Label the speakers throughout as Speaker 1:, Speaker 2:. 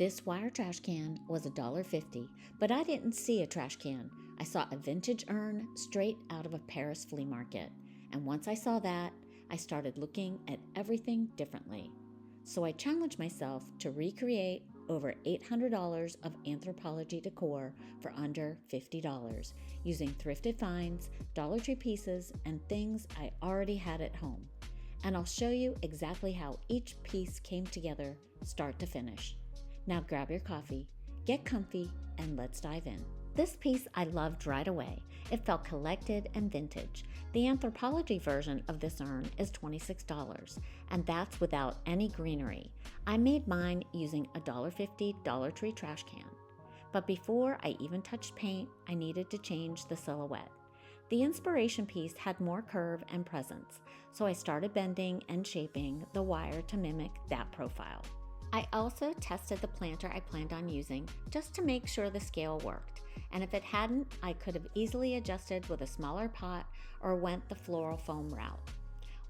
Speaker 1: This wire trash can was $1.50, but I didn't see a trash can. I saw a vintage urn straight out of a Paris flea market. And once I saw that, I started looking at everything differently. So I challenged myself to recreate over $800 of Anthropologie decor for under $50, using thrifted finds, Dollar Tree pieces, and things I already had at home. And I'll show you exactly how each piece came together, start to finish. Now grab your coffee, get comfy, and let's dive in. This piece I loved right away. It felt collected and vintage. The Anthropologie version of this urn is $26, and that's without any greenery. I made mine using a $1.50 Dollar Tree trash can. But before I even touched paint, I needed to change the silhouette. The inspiration piece had more curve and presence, so I started bending and shaping the wire to mimic that profile. I also tested the planter I planned on using just to make sure the scale worked, and if it hadn't, I could have easily adjusted with a smaller pot or went the floral foam route.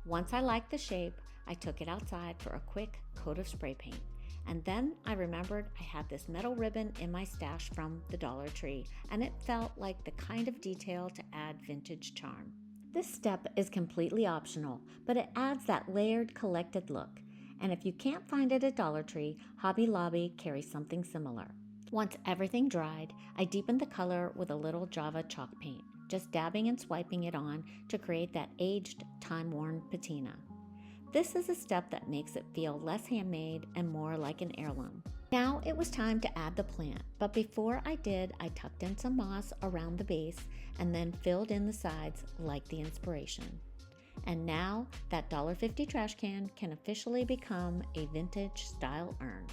Speaker 1: Once I liked the shape, I took it outside for a quick coat of spray paint, and then I remembered I had this metal ribbon in my stash from the Dollar Tree, and it felt like the kind of detail to add vintage charm. This step is completely optional, but it adds that layered, collected look. And if you can't find it at Dollar Tree, Hobby Lobby carries something similar. Once everything dried, I deepened the color with a little Java chalk paint, just dabbing and swiping it on to create that aged, time-worn patina. This is a step that makes it feel less handmade and more like an heirloom. Now it was time to add the plant, but before I did, I tucked in some moss around the base and then filled in the sides like the inspiration. And now that $1.50 trash can officially become a vintage style urn.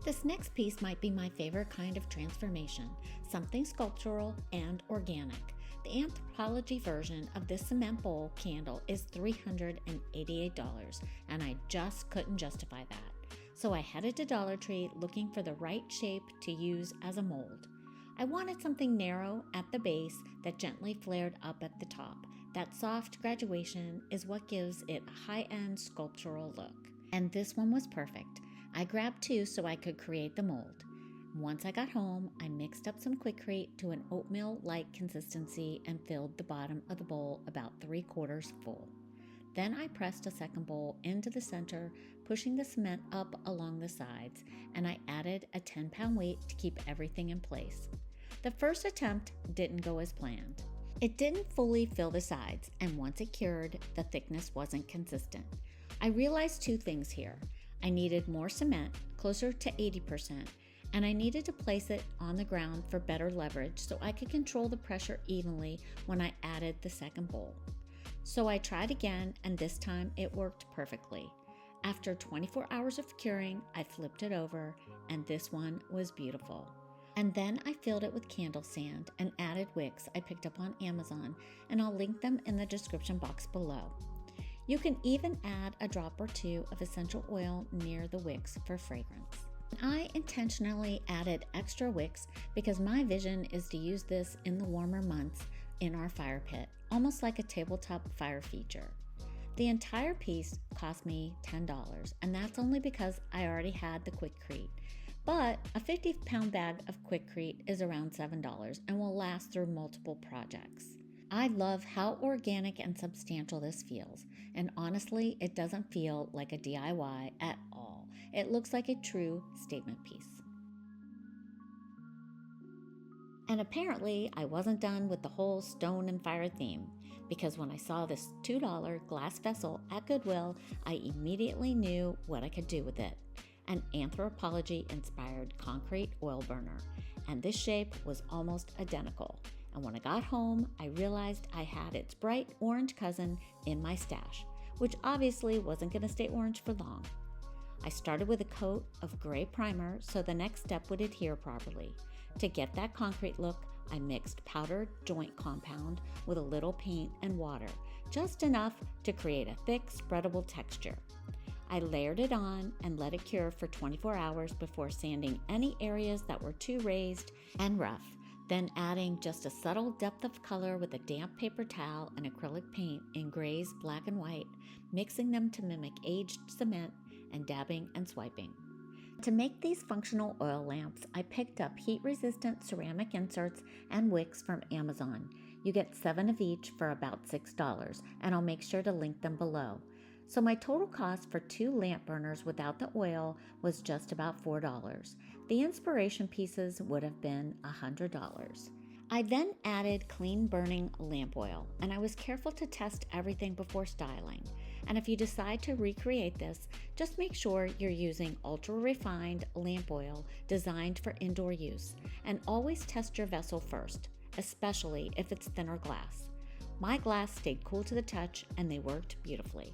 Speaker 1: This next piece might be my favorite kind of transformation, something sculptural and organic. The Anthropologie version of this cement bowl candle is $388, and I just couldn't justify that. So I headed to Dollar Tree looking for the right shape to use as a mold. I wanted something narrow at the base that gently flared up at the top. That soft graduation is what gives it a high-end sculptural look. And this one was perfect. I grabbed two so I could create the mold. Once I got home, I mixed up some Quikrete to an oatmeal-like consistency and filled the bottom of the bowl about 3/4 full. Then I pressed a second bowl into the center, pushing the cement up along the sides, and I added a 10-pound weight to keep everything in place. The first attempt didn't go as planned. It didn't fully fill the sides, and once it cured, the thickness wasn't consistent. I realized two things here. I needed more cement, closer to 80%, and I needed to place it on the ground for better leverage so I could control the pressure evenly when I added the second bowl. So I tried again, and this time it worked perfectly. After 24 hours of curing, I flipped it over, and this one was beautiful. And then I filled it with candle sand and added wicks I picked up on Amazon, and I'll link them in the description box below. You can even add a drop or two of essential oil near the wicks for fragrance. I intentionally added extra wicks because my vision is to use this in the warmer months in our fire pit, almost like a tabletop fire feature. The entire piece cost me $10, and that's only because I already had the Quikrete. But a 50-pound bag of Quikrete is around $7 and will last through multiple projects. I love how organic and substantial this feels, and honestly, it doesn't feel like a DIY at all. It looks like a true statement piece. And apparently, I wasn't done with the whole stone and fire theme, because when I saw this $2 glass vessel at Goodwill, I immediately knew what I could do with it. An Anthropologie-inspired concrete oil burner, and this shape was almost identical. And when I got home, I realized I had its bright orange cousin in my stash, which obviously wasn't going to stay orange for long. I started with a coat of gray primer so the next step would adhere properly. To get that concrete look, I mixed powdered joint compound with a little paint and water, just enough to create a thick, spreadable texture. I layered it on and let it cure for 24 hours before sanding any areas that were too raised and rough. then adding just a subtle depth of color with a damp paper towel and acrylic paint in grays, black, and white, mixing them to mimic aged cement, and dabbing and swiping. To make these functional oil lamps, I picked up heat-resistant ceramic inserts and wicks from Amazon. You get 7 of each for about $6, and I'll make sure to link them below. So my total cost for 2 lamp burners without the oil was just about $4. The inspiration pieces would have been $100. I then added clean burning lamp oil, and I was careful to test everything before styling. And if you decide to recreate this, just make sure you're using ultra-refined lamp oil designed for indoor use, and always test your vessel first, especially if it's thinner glass. My glass stayed cool to the touch, and they worked beautifully.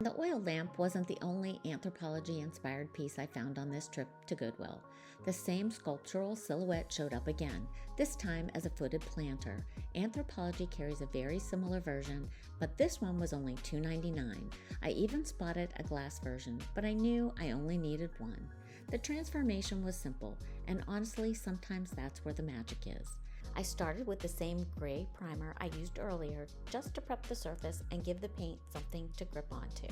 Speaker 1: The oil lamp wasn't the only Anthropologie-inspired piece I found on this trip to Goodwill. The same sculptural silhouette showed up again, this time as a footed planter. Anthropologie carries a very similar version, but this one was only $2.99. I even spotted a glass version, but I knew I only needed one. The transformation was simple, and honestly, sometimes that's where the magic is. I started with the same gray primer I used earlier just to prep the surface and give the paint something to grip onto.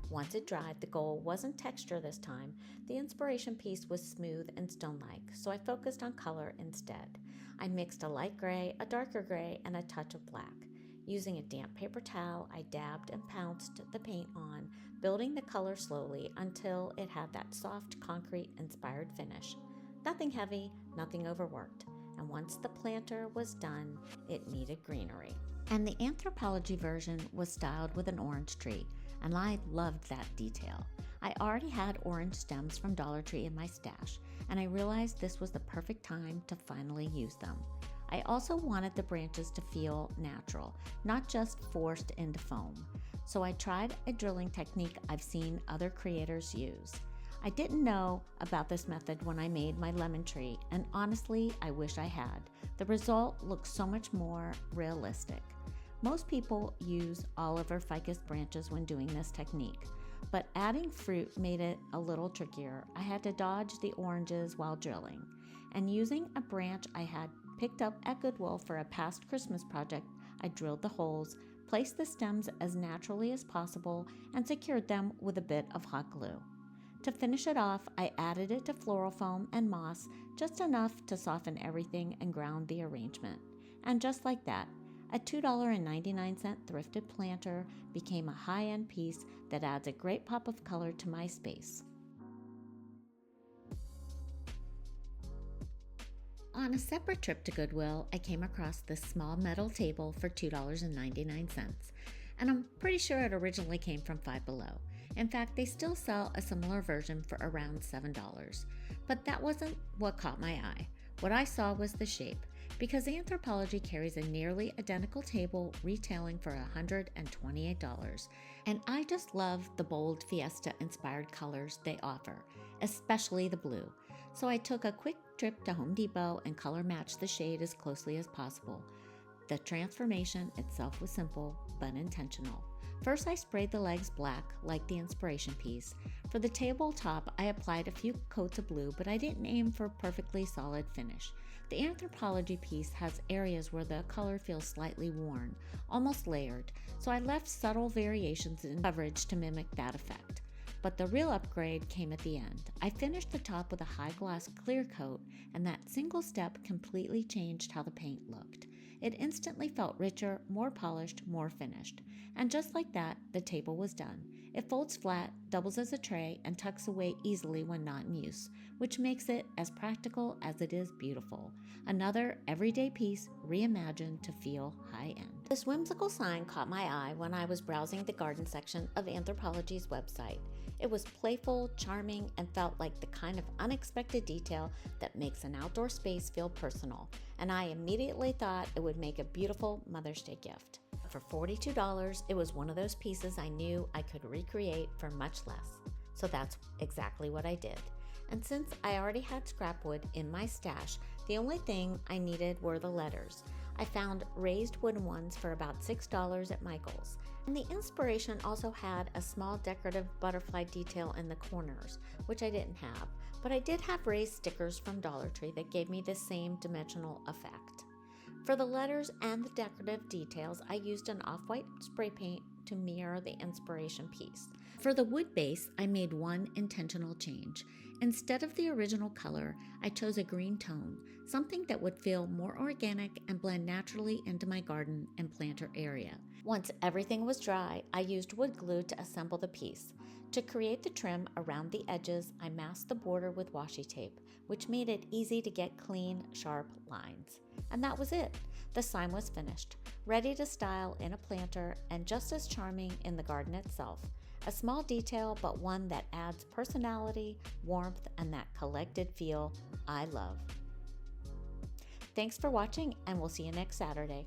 Speaker 1: Once it dried, the goal wasn't texture this time. The inspiration piece was smooth and stone-like, so I focused on color instead. I mixed a light gray, a darker gray, and a touch of black. Using a damp paper towel, I dabbed and pounced the paint on, building the color slowly until it had that soft, concrete-inspired finish. Nothing heavy, nothing overworked. And once the planter was done, it needed greenery. And the Anthropologie version was styled with an orange tree, and I loved that detail. I already had orange stems from Dollar Tree in my stash, and I realized this was the perfect time to finally use them. I also wanted the branches to feel natural, not just forced into foam. So I tried a drilling technique I've seen other creators use. I didn't know about this method when I made my lemon tree, and honestly, I wish I had. The result looks so much more realistic. Most people use olive or ficus branches when doing this technique, but adding fruit made it a little trickier. I had to dodge the oranges while drilling, and using a branch I had picked up at Goodwill for a past Christmas project, I drilled the holes, placed the stems as naturally as possible, and secured them with a bit of hot glue. To finish it off, I added it to floral foam and moss, just enough to soften everything and ground the arrangement. And just like that, a $2.99 thrifted planter became a high-end piece that adds a great pop of color to my space. On a separate trip to Goodwill, I came across this small metal table for $2.99, and I'm pretty sure it originally came from Five Below. In fact, they still sell a similar version for around $7. But that wasn't what caught my eye. What I saw was the shape, because Anthropologie carries a nearly identical table retailing for $128. And I just love the bold Fiesta-inspired colors they offer, especially the blue. So I took a quick trip to Home Depot and color matched the shade as closely as possible. The transformation itself was simple, but intentional. First, I sprayed the legs black, like the inspiration piece. For the tabletop, I applied a few coats of blue, but I didn't aim for a perfectly solid finish. The Anthropologie piece has areas where the color feels slightly worn, almost layered, so I left subtle variations in coverage to mimic that effect. But the real upgrade came at the end. I finished the top with a high gloss clear coat, and that single step completely changed how the paint looked. It instantly felt richer, more polished, more finished. And just like that, the table was done. It folds flat, doubles as a tray, and tucks away easily when not in use, which makes it as practical as it is beautiful. Another everyday piece reimagined to feel high-end. This whimsical sign caught my eye when I was browsing the garden section of Anthropologie's website. It was playful, charming, and felt like the kind of unexpected detail that makes an outdoor space feel personal, and I immediately thought it would make a beautiful Mother's Day gift. For $42, it was one of those pieces I knew I could recreate for much less. So that's exactly what I did. And since I already had scrap wood in my stash, the only thing I needed were the letters. I found raised wooden ones for about $6 at Michael's. And the inspiration also had a small decorative butterfly detail in the corners, which I didn't have, but I did have raised stickers from Dollar Tree that gave me the same dimensional effect. For the letters and the decorative details, I used an off-white spray paint to mirror the inspiration piece. For the wood base, I made one intentional change. Instead of the original color, I chose a green tone, something that would feel more organic and blend naturally into my garden and planter area. Once everything was dry, I used wood glue to assemble the piece. To create the trim around the edges, I masked the border with washi tape, which made it easy to get clean, sharp lines. And that was it. The sign was finished, ready to style in a planter and just as charming in the garden itself. A small detail, but one that adds personality, warmth, and that collected feel I love. Thanks for watching, and we'll see you next Saturday.